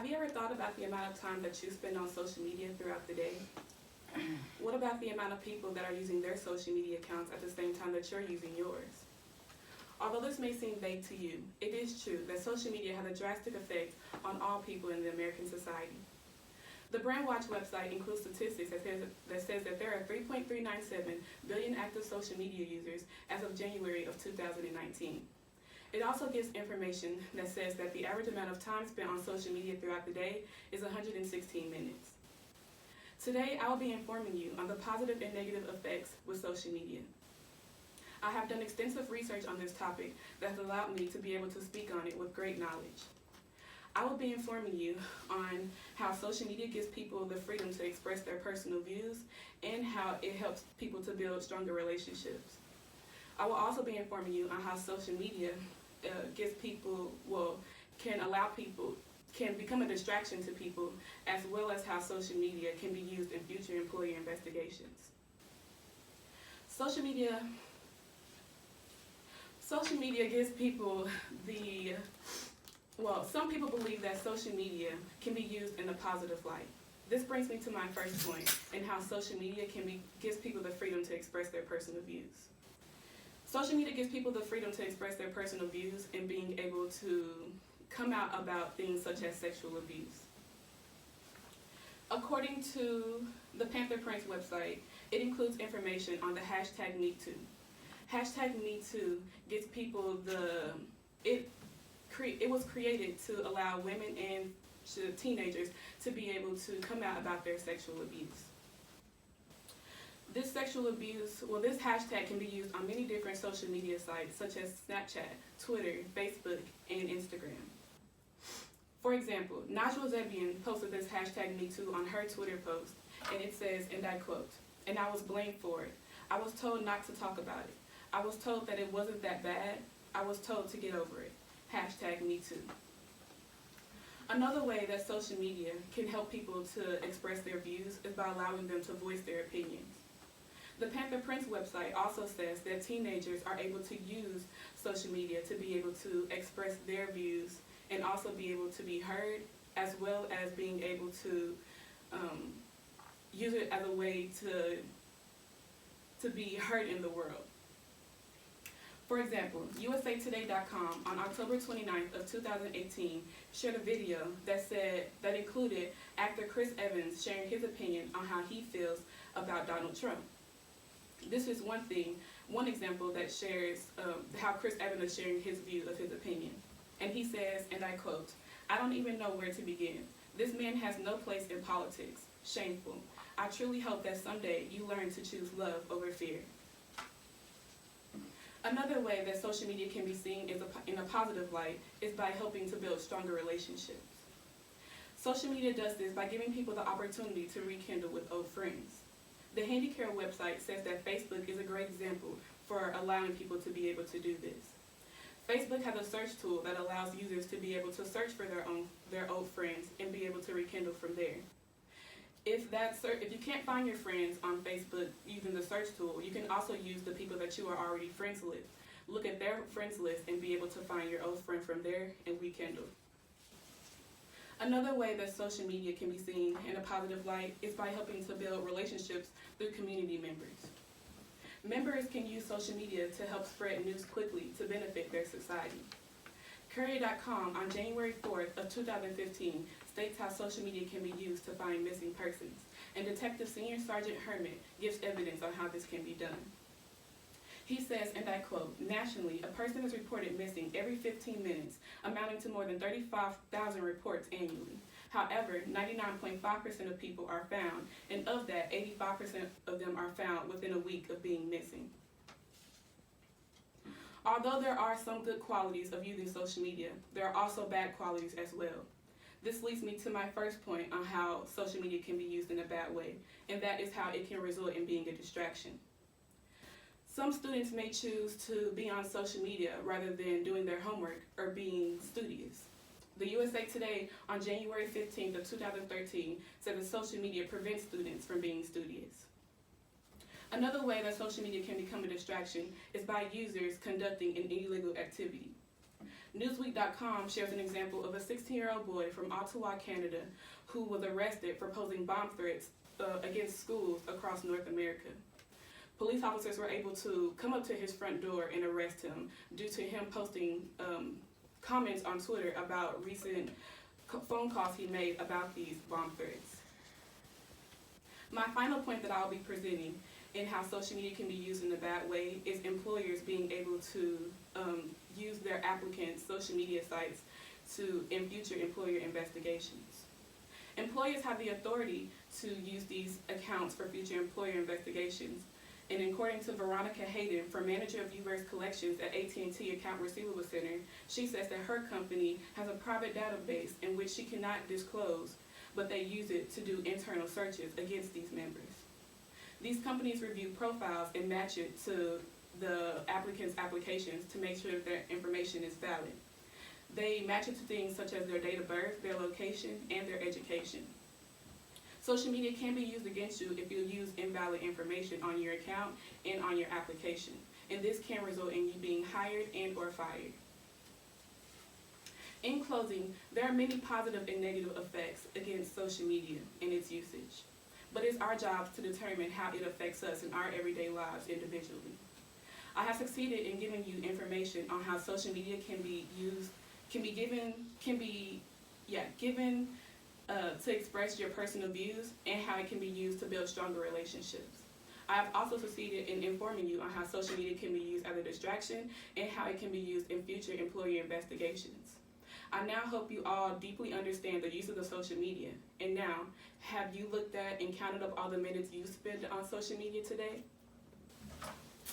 Have you ever thought about the amount of time that you spend on social media throughout the day? What about the amount of people that are using their social media accounts at the same time that you're using yours? Although this may seem vague to you, it is true that social media has a drastic effect on all people in the American society. The Brandwatch website includes statistics that says that there are 3.397 billion active social media users as of January of 2019. It also gives information that says that the average amount of time spent on social media throughout the day is 116 minutes. Today, I will be informing you on the positive and negative effects with social media. I have done extensive research on this topic that has allowed me to be able to speak on it with great knowledge. I will be informing you on how social media gives people the freedom to express their personal views and how it helps people to build stronger relationships. I will also be informing you on how social media can become a distraction to people, as well as how social media can be used in future employee investigations. Social media gives people some people believe that social media can be used in a positive light. This brings me to my first point in how social media gives people the freedom to express their personal views. Social media gives people the freedom to express their personal views and being able to come out about things such as sexual abuse. According to the Panther Prince website, it includes information on the hashtag #MeToo. Hashtag #MeToo gives people it was created to allow women and teenagers to be able to come out about their sexual abuse. This hashtag can be used on many different social media sites such as Snapchat, Twitter, Facebook, and Instagram. For example, Najwa Zebian posted this hashtag #MeToo on her Twitter post, and it says, and I quote, "And I was blamed for it. I was told not to talk about it. I was told that it wasn't that bad. I was told to get over it. Hashtag #MeToo." Another way that social media can help people to express their views is by allowing them to voice their opinions. The Panther Prince website also says that teenagers are able to use social media to be able to express their views and also be able to be heard, as well as being able to use it as a way to be heard in the world. For example, USAtoday.com on October 29th of 2018 shared a video that included actor Chris Evans sharing his opinion on how he feels about Donald Trump. This is one example that shares how Chris Evans is sharing his view of his opinion. And he says, and I quote, "I don't even know where to begin. This man has no place in politics. Shameful. I truly hope that someday you learn to choose love over fear." Another way that social media can be seen in a positive light is by helping to build stronger relationships. Social media does this by giving people the opportunity to rekindle with old friends. The Handicare website says that Facebook is a great example for allowing people to be able to do this. Facebook has a search tool that allows users to be able to search for their old friends and be able to rekindle from there. If you can't find your friends on Facebook using the search tool, you can also use the people that you are already friends with. Look at their friends list and be able to find your old friend from there and rekindle. Another way that social media can be seen in a positive light is by helping to build relationships through community members. Members can use social media to help spread news quickly to benefit their society. Courier.com on January 4th of 2015 states how social media can be used to find missing persons, and Detective Senior Sergeant Hermit gives evidence on how this can be done. He says, and I quote, "Nationally, a person is reported missing every 15 minutes, amounting to more than 35,000 reports annually. However, 99.5% of people are found, and of that, 85% of them are found within a week of being missing." Although there are some good qualities of using social media, there are also bad qualities as well. This leads me to my first point on how social media can be used in a bad way, and that is how it can result in being a distraction. Some students may choose to be on social media rather than doing their homework or being studious. The USA Today on January 15th of 2013 said that social media prevents students from being studious. Another way that social media can become a distraction is by users conducting an illegal activity. Newsweek.com shares an example of a 16-year-old boy from Ottawa, Canada, who was arrested for posing bomb threats against schools across North America. Police officers were able to come up to his front door and arrest him due to him posting comments on Twitter about recent phone calls he made about these bomb threats. My final point that I'll be presenting in how social media can be used in a bad way is employers being able to use their applicants' social media sites in future employer investigations. Employers have the authority to use these accounts for future employer investigations, and according to Veronica Hayden, for manager of UVerse Collections at AT&T Account Receivable Center, she says that her company has a private database in which she cannot disclose, but they use it to do internal searches against these members. These companies review profiles and match it to the applicant's applications to make sure that their information is valid. They match it to things such as their date of birth, their location, and their education. Social media can be used against you if you use invalid information on your account and on your application, and this can result in you being hired and or fired. In closing, there are many positive and negative effects against social media and its usage, but it's our job to determine how it affects us in our everyday lives individually. I have succeeded in giving you information on how social media can be used, given to express your personal views, and how it can be used to build stronger relationships. I have also succeeded in informing you on how social media can be used as a distraction and how it can be used in future employer investigations. I now hope you all deeply understand the uses of social media. And now, have you looked at and counted up all the minutes you spent on social media today?